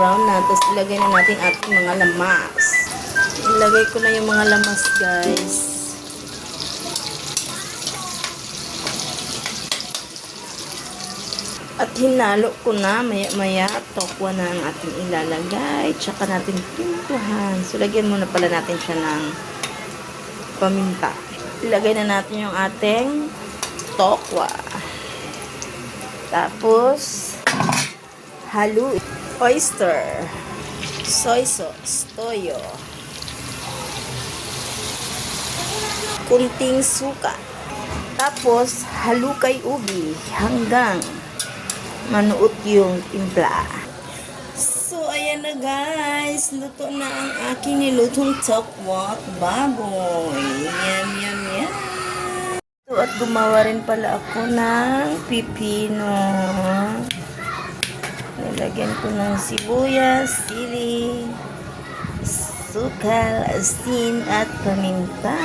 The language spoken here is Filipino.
brown na. Tapos ilagay na natin ating mga lamas. Ilagay ko na yung mga lamas, guys. At hinalo ko na, maya-maya, tokwa na ang ating ilalagay. Tsaka natin pintuhan. So, lagyan muna pala natin siya ng paminta. Ilagay na natin yung ating tokwa. Tapos, halu, oyster, soy sauce, toyo, kunting suka. Tapos, halukay ubi hanggang manuot yung timpla. So, ayan na guys. Luto na ang aking nilutong tokwa at baboy. Yum, yum, yum. So, at gumawa rin pala ako ng pipino. Nilagyan ko ng sibuyas, sili, sukal, asin, at paminta.